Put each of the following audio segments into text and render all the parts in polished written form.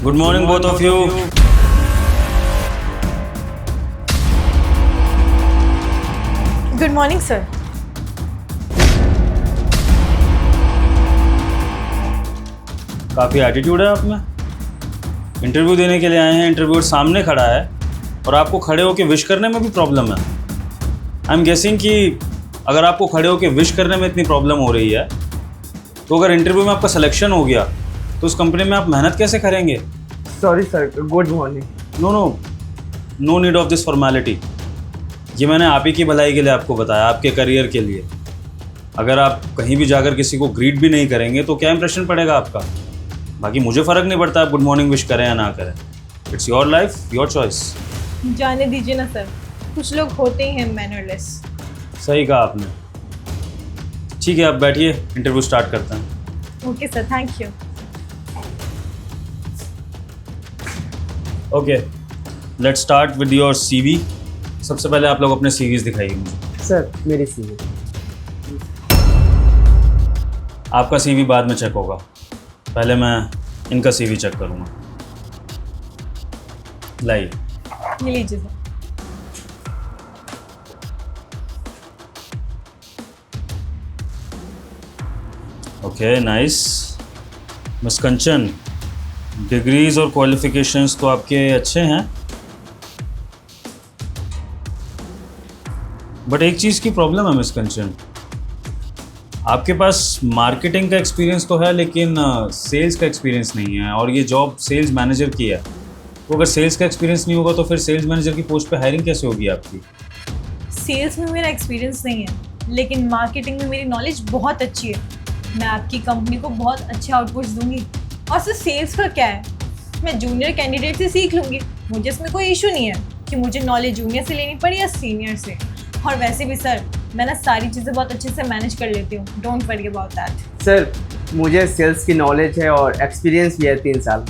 Good morning, both of you. Good morning sir. काफ़ी attitude है आप में। इंटरव्यू देने के लिए आए हैं, इंटरव्यूअर सामने खड़ा है और आपको खड़े होकर विश करने में भी प्रॉब्लम है। आई एम गेसिंग कि अगर आपको खड़े होकर विश करने में इतनी प्रॉब्लम हो रही है तो अगर इंटरव्यू में आपका सिलेक्शन हो गया तो उस कंपनी में आप मेहनत कैसे करेंगे? Sorry sir, good morning. No need of this formality. ये मैंने आप ही की भलाई के लिए आपको बताया, आपके करियर के लिए। अगर आप कहीं भी जाकर किसी को ग्रीट भी नहीं करेंगे तो क्या इंप्रेशन पड़ेगा आपका? बाकी मुझे फ़र्क नहीं पड़ता आप गुड मॉर्निंग विश करें या ना करें। It's your life, your choice. जाने दीजिए ना सर, कुछ लोग होते ही हैं मैनरलेस। सही कहा आपने। ठीक है, आप बैठिए, इंटरव्यू स्टार्ट करते हैं। Okay sir, thank you. Okay, let's start with your CV. सबसे पहले आप लोग अपने सीवीज दिखाइए मुझे। सर, मेरी सीवी। आपका सीवी बाद में चेक होगा, पहले मैं इनका सीवी चेक करूँगा। लाइए। ये लीजिए सर। Okay, nice. मिस कंचन, डिग्रीज और क्वालिफिकेशंस तो आपके अच्छे हैं, बट एक चीज़ की प्रॉब्लम है मिस कंचन। आपके पास मार्केटिंग का एक्सपीरियंस तो है लेकिन सेल्स का एक्सपीरियंस नहीं है, और ये जॉब सेल्स मैनेजर की है। तो अगर सेल्स का एक्सपीरियंस नहीं होगा तो फिर सेल्स मैनेजर की पोस्ट पे हायरिंग कैसे होगी आपकी? सेल्स में मेरा एक्सपीरियंस नहीं है, लेकिन मार्केटिंग में मेरी नॉलेज बहुत अच्छी है। मैं आपकी कंपनी को बहुत अच्छे आउटपुट्स दूंगी। और सिर्फ सेल्स का क्या है, मैं जूनियर कैंडिडेट से सीख लूँगी। मुझे इसमें कोई इशू नहीं है कि मुझे नॉलेज जूनियर से लेनी पड़े या सीनियर से। और वैसे भी सर, मैं ना सारी चीज़ें बहुत अच्छे से मैनेज कर लेती हूँ। Don't worry about that. Sir, मुझे सेल्स की नॉलेज है और एक्सपीरियंस भी है 3 साल।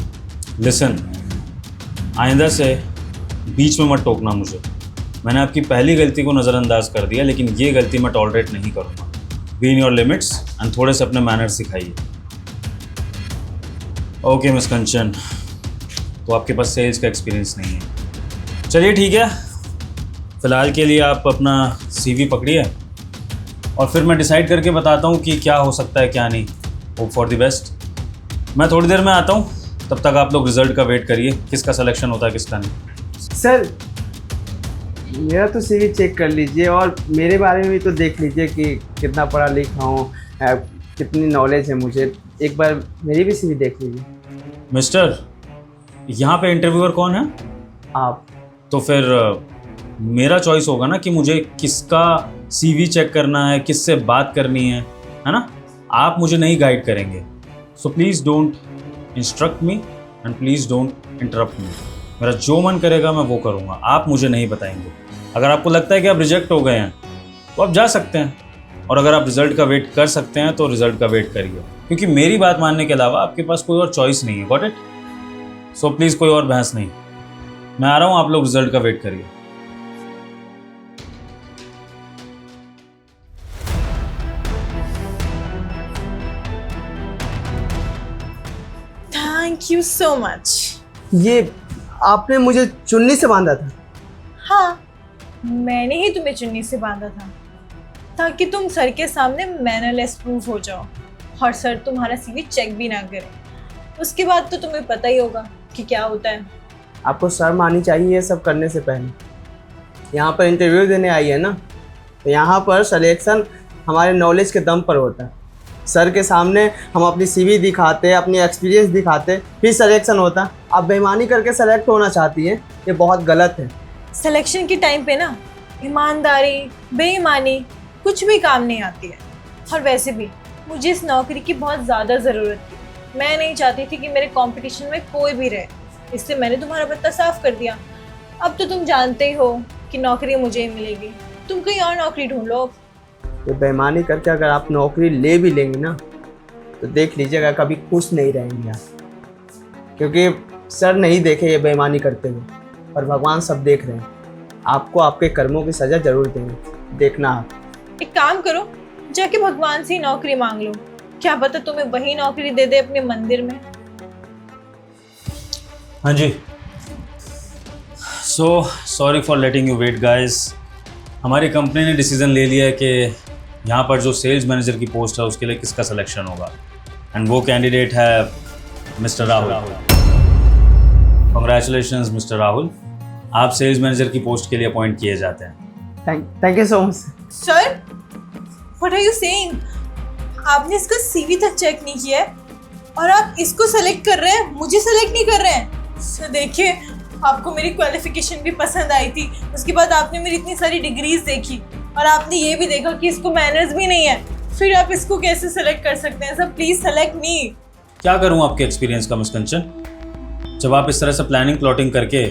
लिसन, आइंदा से बीच में मत टोकना मुझे। मैंने आपकी पहली गलती को नज़रअंदाज कर दिया, लेकिन ये गलती मैं टॉलरेट नहीं करूँगा। Be in your limits and थोड़े से अपने मैनर्स सिखाइए। ओके मिस कंचन, तो आपके पास सेल्स का एक्सपीरियंस नहीं है। चलिए ठीक है, फ़िलहाल के लिए आप अपना सीवी पकड़िए और फिर मैं डिसाइड करके बताता हूँ कि क्या हो सकता है क्या नहीं। Hope for the best. मैं थोड़ी देर में आता हूँ, तब तक आप लोग रिज़ल्ट का वेट करिए, किसका सिलेक्शन होता है किसका नहीं। सर, मेरा तो सीवी चेक कर लीजिए और मेरे बारे में भी तो देख लीजिए कि कितना पढ़ा लिखा हूँ, कितनी नॉलेज है मुझे। एक बार मेरी भी सीवी देख लीजिए। मिस्टर, यहाँ पे इंटरव्यूअर कौन है? आप। तो फिर मेरा चॉइस होगा ना कि मुझे किसका सीवी चेक करना है, किससे बात करनी है ना? आप मुझे नहीं गाइड करेंगे। So please don't instruct me and please don't interrupt मी। मेरा जो मन करेगा मैं वो करूँगा, आप मुझे नहीं बताएंगे। अगर आपको लगता है कि आप रिजेक्ट हो गए हैं तो आप जा सकते हैं, और अगर आप रिज़ल्ट का वेट कर सकते हैं तो रिज़ल्ट का वेट करिए, क्योंकि मेरी बात मानने के अलावा आपके पास कोई और चॉइस नहीं है। Got it? सो प्लीज़ कोई और बहस नहीं। मैं आ रहा हूँ, आप लोग रिज़ल्ट का वेट करिए। Thank you so much. ये आपने मुझे चुन्नी से बांधा था? हाँ, मैंने ही तुम्हें चुन्नी से बांधा था ताकि तुम सर के सामने मैनरलेस प्रूफ हो जाओ और सर तुम्हारा सीवी चेक भी ना करे। उसके बाद तो तुम्हें पता ही होगा कि क्या होता है। आपको शर्म आनी चाहिए ये सब करने से पहले। यहाँ पर इंटरव्यू देने आई है ना, तो यहाँ पर सिलेक्शन हमारे नॉलेज के दम पर होता है। सर के सामने हम अपनी सीवी दिखाते, अपनी एक्सपीरियंस दिखाते, फिर सिलेक्शन होता। आप बेईमानी करके सेलेक्ट होना चाहती हैं, ये बहुत गलत है। सिलेक्शन के टाइम पे ना ईमानदारी, बेईमानी कुछ भी काम नहीं आती है। और वैसे भी मुझे इस नौकरी की बहुत ज़्यादा ज़रूरत थी। मैं नहीं चाहती थी कि मेरे कंपटीशन में कोई भी रहे, इससे मैंने तुम्हारा पत्ता साफ कर दिया। अब तो तुम जानते ही हो कि नौकरी मुझे ही मिलेगी। तुम कहीं और नौकरी ढूंढ लो। ये बेईमानी करके अगर आप नौकरी ले भी लेंगे ना, तो देख लीजिएगा कभी खुश नहीं रहेंगे आप, क्योंकि सर नहीं देखे ये बेईमानी करते हुए, और भगवान सब देख रहे हैं। आपको आपके कर्मों की सज़ा जरूर देंगे, देखना आप। एक काम करो, जाके भगवान से ही नौकरी मांग लो। क्या पता तुम्हें वही नौकरी दे दे अपने मंदिर में। हाँ जी। So sorry for letting you wait guys. हमारी कंपनी ने डिसीज़न ले लिया है कि यहाँ पर जो सेल्स मैनेजर की पोस्ट है उसके लिए किसका सिलेक्शन होगा, एंड वो कैंडिडेट है mister Rahul. Congratulations mister Rahul, आप सेल्स मैनेजर की पोस्ट के लिए अपॉइंट किए जाते हैं। Thank you so much. Sir, what are you saying? आपने इसका सीवी तक चेक नहीं किया है और आप इसको सेलेक्ट कर रहे हैं, मुझे सेलेक्ट नहीं कर रहे हैं। सर देखिए, आपको मेरी क्वालिफिकेशन भी पसंद आई थी, उसके बाद आपने मेरी इतनी सारी डिग्रीज देखी और आपने ये भी देखा कि इसको मैनर्स भी नहीं है, फिर आप इसको कैसे सेलेक्ट कर सकते हैं? सर प्लीज सेलेक्ट मी। क्या करूँ आपके एक्सपीरियंस का मिस कंचन, जब आप इस तरह से प्लानिंग प्लॉटिंग करके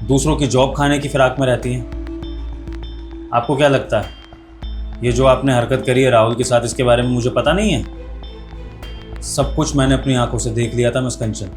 दूसरों की जॉब खाने की फिराक में रहती हैं? आपको क्या लगता है ये जो आपने हरकत करी है राहुल के साथ, इसके बारे में मुझे पता नहीं है? सब कुछ मैंने अपनी आंखों से देख लिया था मिस कंचन।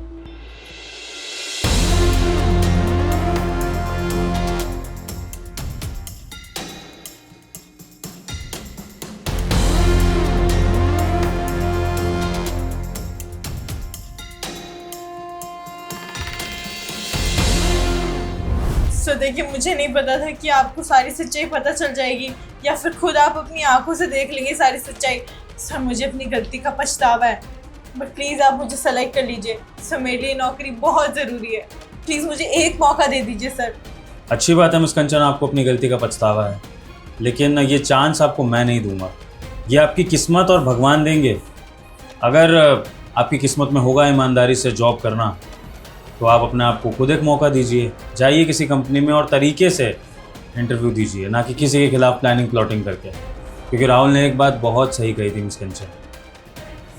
सो देखिए, मुझे नहीं पता था कि आपको सारी सच्चाई पता चल जाएगी या फिर खुद आप अपनी आंखों से देख लेंगे सारी सच्चाई। सर मुझे अपनी गलती का पछतावा है, बट प्लीज़ आप मुझे सेलेक्ट कर लीजिए। सर मेरे लिए नौकरी बहुत ज़रूरी है, प्लीज़ मुझे एक मौका दे दीजिए सर। अच्छी बात है मिस कंचन, आपको अपनी गलती का पछतावा है, लेकिन ये चांस आपको मैं नहीं दूंगा, ये आपकी किस्मत और भगवान देंगे। अगर आपकी किस्मत में होगा ईमानदारी से जॉब करना तो आप अपने आप को खुद एक मौका दीजिए, जाइए किसी कंपनी में और तरीके से इंटरव्यू दीजिए, ना कि किसी के खिलाफ प्लानिंग प्लॉटिंग करके। क्योंकि राहुल ने एक बात बहुत सही कही थी मिस कंचन,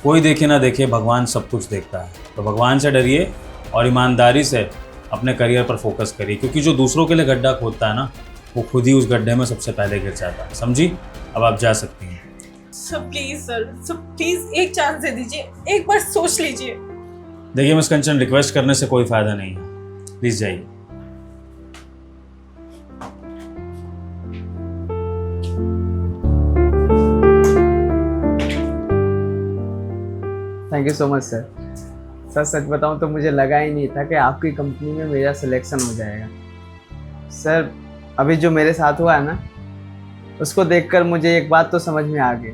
कोई देखे ना देखे भगवान सब कुछ देखता है। तो भगवान से डरिए और ईमानदारी से अपने करियर पर फोकस करिए, क्योंकि जो दूसरों के लिए गड्ढा खोदता है ना, वो खुद ही उस गड्ढे में सबसे पहले गिर जाता है। समझी? अब आप जा सकती हैं। सर प्लीज़ एक चांस दे दीजिए, एक बार सोच लीजिए। देखिए मिस कंचन, रिक्वेस्ट करने से कोई फ़ायदा नहीं है, प्लीज़ जाइए। Thank you so much sir. सच बताऊं तो मुझे लगा ही नहीं था कि आपकी कंपनी में मेरा सिलेक्शन हो जाएगा। सर अभी जो मेरे साथ हुआ है ना, उसको देखकर मुझे एक बात तो समझ में आ गई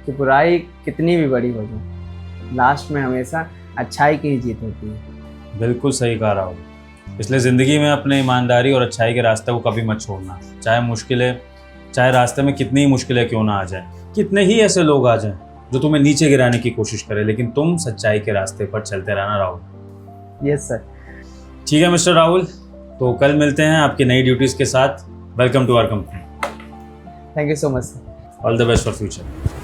कि बुराई कितनी भी बड़ी हो जाए, लास्ट में हमेशा अच्छाई की ही जीत होती है। बिल्कुल सही कहा राहुल, इसलिए ज़िंदगी में अपने ईमानदारी और अच्छाई के रास्ते को कभी मत छोड़ना। चाहे रास्ते में कितनी ही मुश्किलें क्यों ना आ जाए, कितने ही ऐसे लोग आ जाएं जो तुम्हें नीचे गिराने की कोशिश करें, लेकिन तुम सच्चाई के रास्ते पर चलते रहना राहुल। Yes sir. ठीक है मिस्टर राहुल, तो कल मिलते हैं आपकी नई ड्यूटीज़ के साथ। Welcome to our company. Thank you so much sir. All the best for future.